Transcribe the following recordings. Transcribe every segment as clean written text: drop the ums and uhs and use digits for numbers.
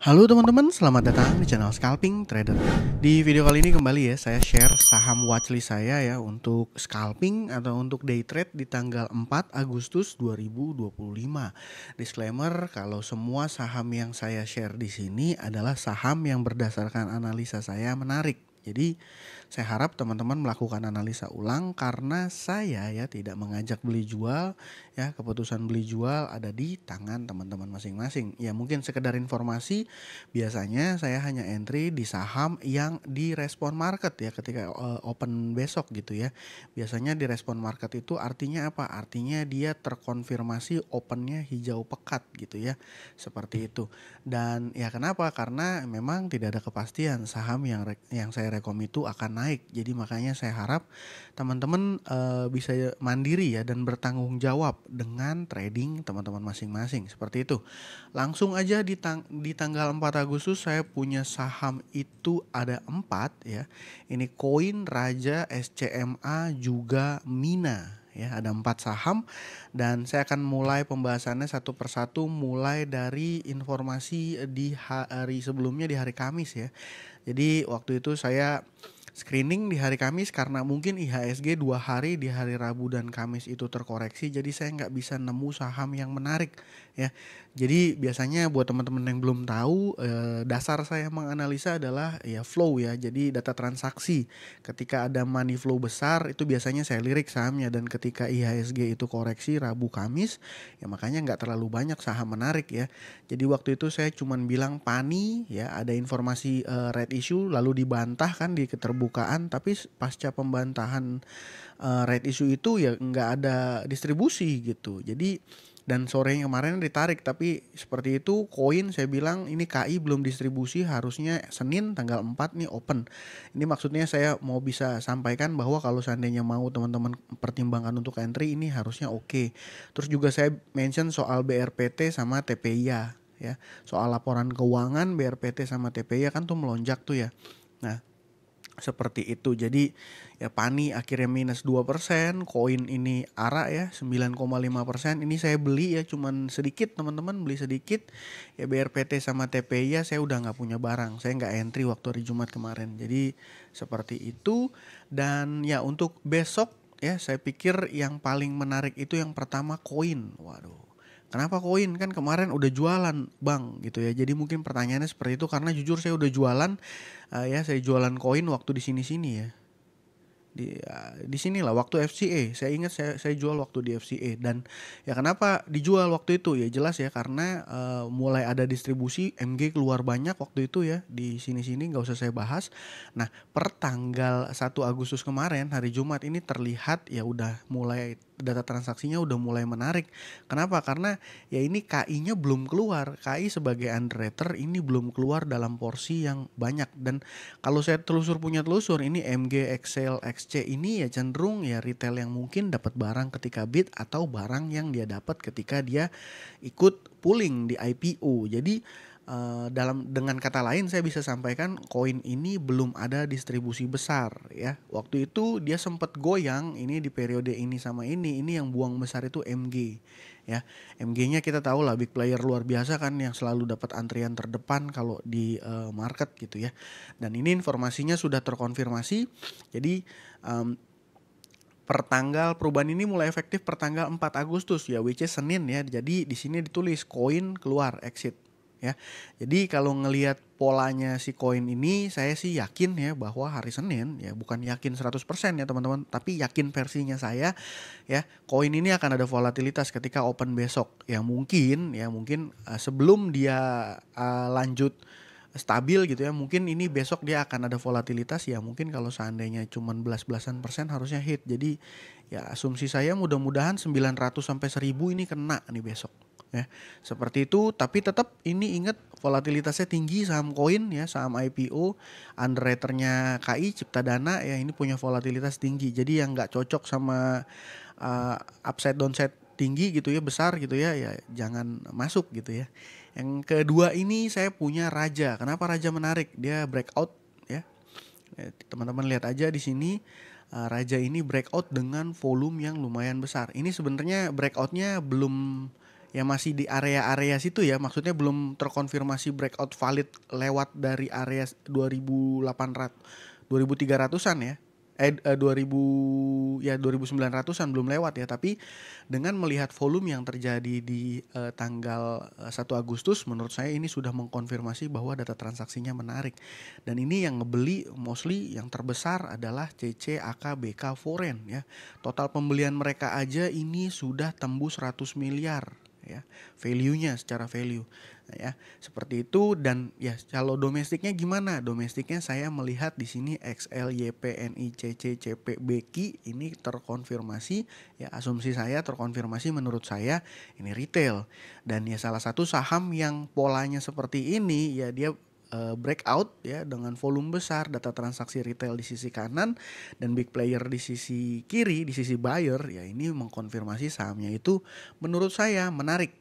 Halo teman-teman, selamat datang di channel Scalping Trader. Di video kali ini kembali ya, saya share saham watchlist saya ya untuk scalping atau untuk day trade di tanggal 4 Agustus 2025. Disclaimer, kalau semua saham yang saya share di sini adalah saham yang berdasarkan analisa saya menarik. Jadi saya harap teman-teman melakukan analisa ulang karena saya ya tidak mengajak beli jual ya, keputusan beli jual ada di tangan teman-teman masing-masing. Ya mungkin sekedar informasi, biasanya saya hanya entry di saham yang direspon market ya ketika open besok gitu ya. Biasanya direspon market itu artinya apa? Artinya dia terkonfirmasi opennya hijau pekat gitu ya. Seperti itu. Dan ya kenapa? Karena memang tidak ada kepastian saham yang saya rekom itu akan naik. Jadi makanya saya harap teman-teman bisa mandiri ya dan bertanggung jawab dengan trading teman-teman masing-masing. Seperti itu. Langsung aja di tanggal 4 Agustus saya punya saham itu ada 4 ya. Ini Koin, Raja, SCMA juga Mina. Ya, ada 4 saham dan saya akan mulai pembahasannya satu persatu mulai dari informasi di hari sebelumnya di hari Kamis ya. Jadi waktu itu saya screening di hari Kamis karena mungkin IHSG 2 hari di hari Rabu dan Kamis itu terkoreksi, jadi saya nggak bisa nemu saham yang menarik ya. Jadi biasanya buat teman-teman yang belum tahu, dasar saya menganalisa adalah ya flow ya, jadi data transaksi. Ketika ada money flow besar itu biasanya saya lirik sahamnya, dan ketika IHSG itu koreksi Rabu Kamis ya makanya nggak terlalu banyak saham menarik ya. Jadi waktu itu saya cuman bilang pani ya, ada informasi red issue lalu dibantah kan di keterbukaan, tapi pasca pembantahan red issue itu ya nggak ada distribusi gitu. Jadi dan sore yang kemarin ditarik, tapi seperti itu koin saya bilang ini KI belum distribusi, harusnya Senin tanggal 4 nih open. Ini maksudnya saya mau bisa sampaikan bahwa kalau seandainya mau teman-teman pertimbangkan untuk entry ini harusnya oke. Terus juga saya mention soal BRPT sama TPIA ya. Soal laporan keuangan BRPT sama TPIA kan tuh melonjak tuh ya. Nah, seperti itu. Jadi ya pani akhirnya minus 2%, koin ini ARA ya 9,5%. Ini saya beli ya cuman sedikit teman-teman, beli sedikit. Ya BRPT sama TPI ya saya udah nggak punya barang. Saya nggak entry waktu hari Jumat kemarin. Jadi seperti itu. Dan ya untuk besok ya saya pikir yang paling menarik itu yang pertama koin. Waduh. Kenapa koin? Kan kemarin udah jualan bang gitu ya. Jadi mungkin pertanyaannya seperti itu karena jujur saya udah jualan, ya saya jualan koin waktu di sini-sini ya. Di sinilah waktu FCA. Saya ingat saya jual waktu di FCA. Dan ya kenapa dijual waktu itu? Ya jelas ya karena mulai ada distribusi MG keluar banyak waktu itu ya. Di sini-sini nggak usah saya bahas. Nah, per tanggal 1 Agustus kemarin hari Jumat ini terlihat ya udah mulai data transaksinya udah mulai menarik. Kenapa? Karena ya ini KI-nya belum keluar. KI sebagai underwriter ini belum keluar dalam porsi yang banyak. Dan kalau saya punya telusur ini MG, Excel, XC ini ya cenderung ya retail yang mungkin dapat barang ketika bid atau barang yang dia dapat ketika dia ikut pooling di IPO. Jadi dengan kata lain saya bisa sampaikan koin ini belum ada distribusi besar ya. Waktu itu dia sempat goyang ini di periode ini sama ini yang buang besar itu MG ya. MG-nya kita tahu lah big player luar biasa kan yang selalu dapat antrian terdepan kalau di market gitu ya. Dan ini informasinya sudah terkonfirmasi. Jadi perubahan ini mulai efektif per tanggal 4 Agustus ya, which is Senin ya. Jadi di sini ditulis koin keluar exit ya. Jadi kalau ngelihat polanya si koin ini saya sih yakin ya bahwa hari Senin ya, bukan yakin 100% ya teman-teman, tapi yakin versinya saya ya, koin ini akan ada volatilitas ketika open besok. Ya mungkin sebelum dia lanjut stabil gitu ya, mungkin ini besok dia akan ada volatilitas ya, mungkin kalau seandainya cuman belas-belasan persen harusnya hit. Jadi ya asumsi saya mudah-mudahan 900 sampai 1000 ini kena nih besok ya. Seperti itu, tapi tetap ini ingat volatilitasnya tinggi saham koin ya, saham IPO, underwriternya KI Cipta Dana ya, ini punya volatilitas tinggi. Jadi yang nggak cocok sama upside downside tinggi gitu ya, besar gitu ya, ya jangan masuk gitu ya. Yang kedua ini saya punya Raja. Kenapa Raja menarik? Dia breakout ya. Teman-teman lihat aja di sini. Raja ini breakout dengan volume yang lumayan besar. Ini sebenarnya breakoutnya belum ya masih di area-area situ ya, maksudnya belum terkonfirmasi breakout valid lewat dari area 2800 2300-an ya. 2000 ya 2900-an belum lewat ya, tapi dengan melihat volume yang terjadi di tanggal 1 Agustus menurut saya ini sudah mengkonfirmasi bahwa data transaksinya menarik. Dan ini yang ngebeli mostly yang terbesar adalah CC, AK, BK, Foreign ya. Total pembelian mereka aja ini sudah tembus 100 miliar ya, value-nya secara value ya, seperti itu. Dan ya kalau domestiknya gimana? Domestiknya saya melihat di sini XL, YP, NI, CC, CP, BQ ini terkonfirmasi ya, asumsi saya terkonfirmasi menurut saya ini retail. Dan ya salah satu saham yang polanya seperti ini ya, dia breakout ya dengan volume besar, data transaksi retail di sisi kanan dan big player di sisi kiri, di sisi buyer ya, ini mengkonfirmasi sahamnya itu menurut saya menarik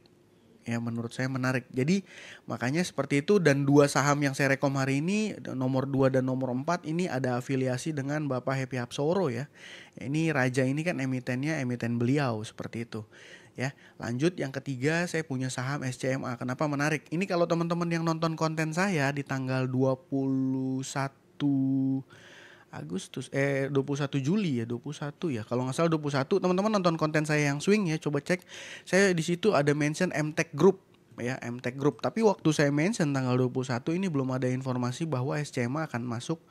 ya, menurut saya menarik. Jadi makanya seperti itu. Dan dua saham yang saya rekom hari ini, nomor 2 dan nomor 4 ini ada afiliasi dengan Bapak Happy Hapsoro ya. Ini Raja ini kan emitennya emiten beliau, seperti itu. Ya, lanjut yang ketiga saya punya saham SCMA. Kenapa menarik? Ini kalau teman-teman yang nonton konten saya di tanggal 21 Agustus 21 Juli ya, 21 ya. Kalau nggak salah 21, teman-teman nonton konten saya yang swing ya, coba cek. Saya di situ ada mention MTech Group ya, MTech Group. Tapi waktu saya mention tanggal 21 ini belum ada informasi bahwa SCMA akan masuk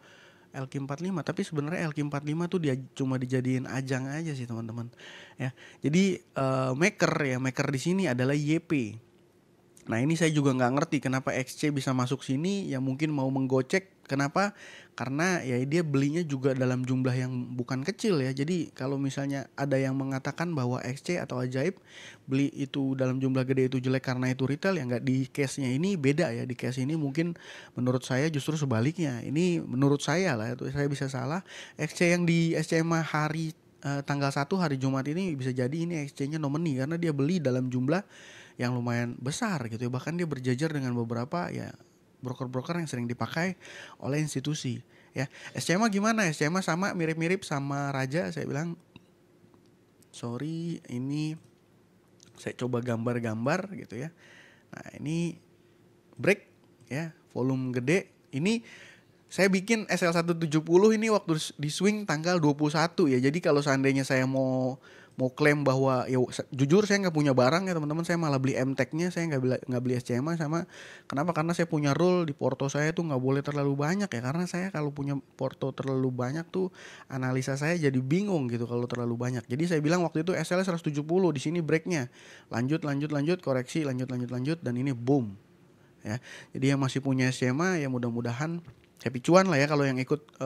LQ45, tapi sebenarnya LQ45 tuh dia cuma dijadiin ajang aja sih teman-teman ya. Jadi maker di sini adalah YP. Nah ini saya juga nggak ngerti kenapa XC bisa masuk sini ya, mungkin mau menggocek. Kenapa? Karena ya dia belinya juga dalam jumlah yang bukan kecil ya. Jadi kalau misalnya ada yang mengatakan bahwa XC atau Ajaib beli itu dalam jumlah gede itu jelek karena itu retail, ya nggak. Di case-nya ini beda ya. Di case ini mungkin menurut saya justru sebaliknya. Ini menurut saya lah, itu saya bisa salah. XC yang di SCMA hari tanggal 1 hari Jumat ini bisa jadi ini XC-nya nominee karena dia beli dalam jumlah yang lumayan besar gitu ya. Bahkan dia berjajar dengan beberapa ya broker-broker yang sering dipakai oleh institusi ya. SCMA gimana? SCMA sama, mirip-mirip sama Raja. Saya bilang sorry, ini saya coba gambar-gambar gitu ya. Nah ini break ya, volume gede. Ini saya bikin SL170 ini waktu di swing tanggal 21 ya. Jadi kalau seandainya saya mau klaim bahwa ya jujur saya nggak punya barang ya teman-teman, saya malah beli MTech-nya, saya nggak beli SCMA. Sama kenapa? Karena saya punya rule di porto saya tuh nggak boleh terlalu banyak ya, karena saya kalau punya porto terlalu banyak tuh analisa saya jadi bingung gitu kalau terlalu banyak. Jadi saya bilang waktu itu SL 170, di sini breaknya lanjut koreksi lanjut dan ini boom ya. Jadi yang masih punya SCMA ya mudah-mudahan happy cuan lah ya kalau yang ikut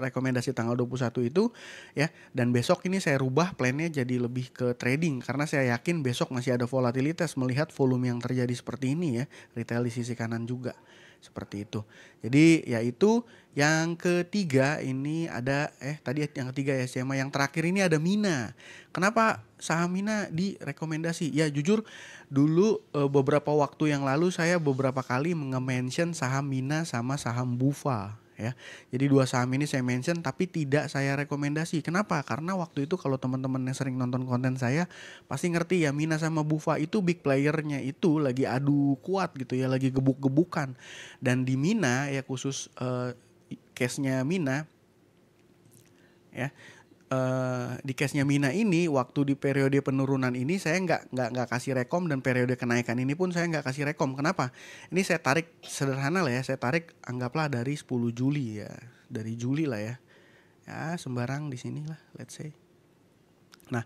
rekomendasi tanggal 21 itu ya. Dan besok ini saya rubah plannya jadi lebih ke trading karena saya yakin besok masih ada volatilitas melihat volume yang terjadi seperti ini ya. Retail di sisi kanan juga seperti itu. Jadi ya itu. Yang ketiga ini ada tadi yang ketiga ya SCMA, yang terakhir ini ada Mina. Kenapa saham Mina direkomendasi? Ya jujur dulu beberapa waktu yang lalu saya beberapa kali nge-mention saham Mina sama saham Bufa ya. Jadi dua saham ini saya mention tapi tidak saya rekomendasi. Kenapa? Karena waktu itu kalau teman-teman yang sering nonton konten saya pasti ngerti ya, Mina sama Bufa itu big playernya itu lagi adu kuat gitu ya, lagi gebuk-gebukan. Dan di Mina ya khusus case-nya Mina ya, di case-nya Mina ini waktu di periode penurunan ini saya nggak kasih rekom, dan periode kenaikan ini pun saya nggak kasih rekom. Kenapa? Ini saya tarik sederhana lah ya, saya tarik anggaplah dari 10 Juli ya, dari Juli lah ya, sembarang di sini lah let's say. Nah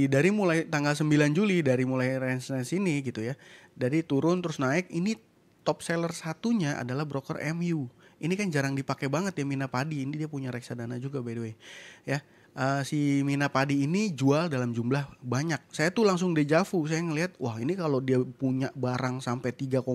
dari mulai tanggal 9 Juli, dari mulai range ini gitu ya, dari turun terus naik, ini top seller satunya adalah broker MU. Ini kan jarang dipakai banget ya Mina Padi. Ini dia punya reksadana juga by the way ya. Si Mina Padi ini jual dalam jumlah banyak. Saya tuh langsung dejavu. Saya ngelihat wah ini kalau dia punya barang sampai 3,9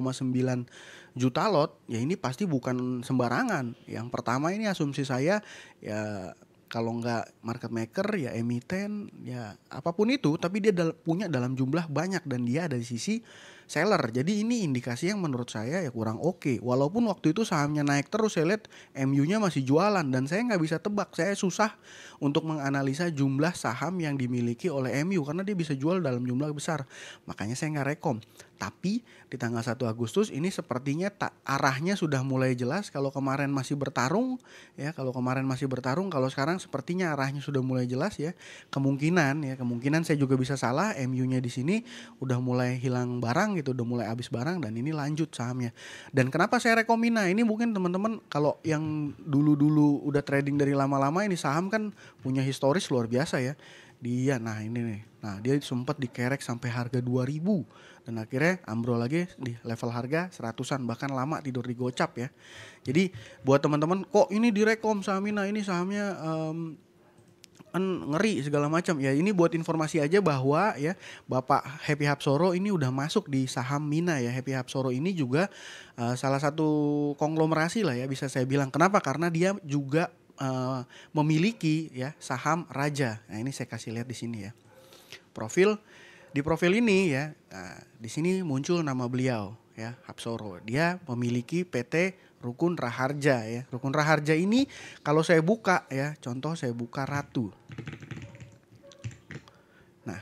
juta lot ya ini pasti bukan sembarangan. Yang pertama ini asumsi saya ya, kalau nggak market maker ya emiten ya apapun itu, tapi dia punya dalam jumlah banyak dan dia ada di sisi seller. Jadi ini indikasi yang menurut saya ya kurang oke. Walaupun waktu itu sahamnya naik terus, saya lihat MU-nya masih jualan dan saya nggak bisa tebak. Saya susah untuk menganalisa jumlah saham yang dimiliki oleh MU karena dia bisa jual dalam jumlah besar. Makanya saya nggak rekom. Tapi di tanggal 1 Agustus ini sepertinya arahnya sudah mulai jelas. Kalau kemarin masih bertarung ya, kalau sekarang sepertinya arahnya sudah mulai jelas ya. Kemungkinan saya juga bisa salah, MU-nya di sini udah mulai hilang barang gitu, udah mulai habis barang dan ini lanjut sahamnya. Dan kenapa saya rekom Mina? Ini mungkin teman-teman kalau yang dulu-dulu udah trading dari lama-lama, ini saham kan punya historis luar biasa ya. Dia dia sempat dikerek sampai harga 2000 dan akhirnya ambrol lagi di level harga 100-an, bahkan lama tidur di gocap ya. Jadi buat teman-teman kok ini direkom saham Mina, ini sahamnya ngeri segala macam ya, ini buat informasi aja bahwa ya Bapak Happy Hapsoro ini udah masuk di saham Mina ya. Happy Hapsoro ini juga salah satu konglomerasi lah ya bisa saya bilang. Kenapa? Karena dia juga memiliki ya saham Raja. Nah, ini saya kasih lihat di sini ya. Di profil ini ya, di sini muncul nama beliau ya, Hapsoro. Dia memiliki PT Rukun Raharja ya. Rukun Raharja ini kalau saya buka ya, contoh saya buka Ratu. Nah,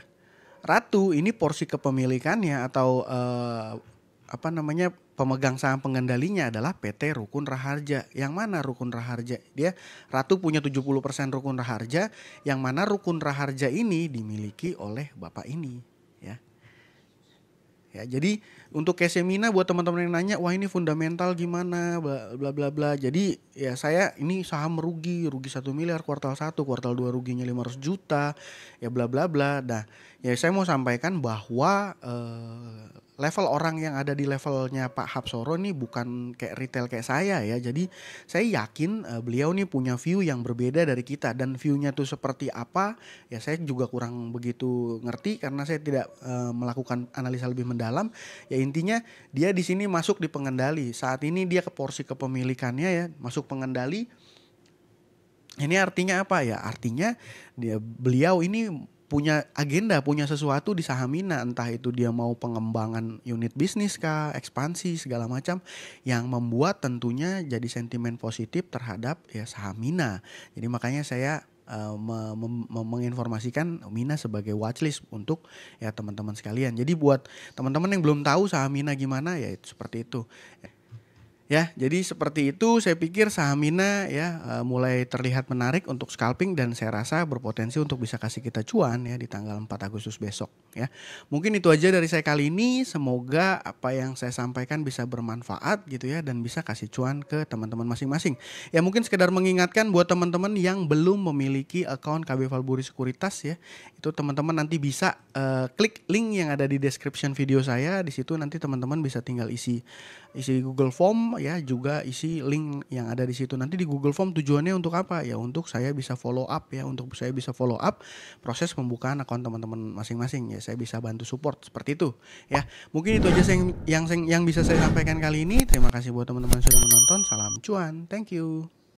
Ratu ini porsi kepemilikannya atau pemegang saham pengendalinya adalah PT Rukun Raharja. Yang mana Rukun Raharja? Dia Ratu punya 70% Rukun Raharja, yang mana Rukun Raharja ini dimiliki oleh bapak ini ya. Ya, jadi untuk case Mina buat teman-teman yang nanya, wah ini fundamental gimana, bla bla bla. Jadi ya saya ini saham rugi 1 miliar kuartal 1, kuartal 2 ruginya 500 juta, ya bla bla bla. Nah, ya saya mau sampaikan bahwa level orang yang ada di levelnya Pak Hapsoro nih bukan kayak retail kayak saya ya. Jadi saya yakin beliau nih punya view yang berbeda dari kita, dan view-nya tuh seperti apa ya saya juga kurang begitu ngerti karena saya tidak melakukan analisa lebih mendalam. Ya intinya dia di sini masuk di pengendali. Saat ini dia ke porsi kepemilikannya ya masuk pengendali. Ini artinya apa ya? Artinya beliau ini punya agenda, punya sesuatu di saham Mina, entah itu dia mau pengembangan unit bisnis kah, ekspansi segala macam, yang membuat tentunya jadi sentimen positif terhadap ya saham Mina. Jadi makanya saya menginformasikan Mina sebagai watchlist untuk ya teman-teman sekalian. Jadi buat teman-teman yang belum tahu saham Mina gimana ya seperti itu. Ya, jadi seperti itu saya pikir saham Mina ya mulai terlihat menarik untuk scalping dan saya rasa berpotensi untuk bisa kasih kita cuan ya di tanggal 4 Agustus besok ya. Mungkin itu aja dari saya kali ini, semoga apa yang saya sampaikan bisa bermanfaat gitu ya dan bisa kasih cuan ke teman-teman masing-masing. Ya mungkin sekedar mengingatkan buat teman-teman yang belum memiliki account KB Valburi Sekuritas ya, itu teman-teman nanti bisa klik link yang ada di description video saya. Di situ nanti teman-teman bisa tinggal isi Google Form ya, juga isi link yang ada di situ. Nanti di Google Form tujuannya untuk apa? Ya untuk saya bisa follow up ya, untuk saya bisa follow up proses pembukaan akun teman-teman masing-masing ya, saya bisa bantu support seperti itu ya. Mungkin itu aja yang bisa saya sampaikan kali ini. Terima kasih buat teman-teman yang sudah menonton. Salam cuan. Thank you.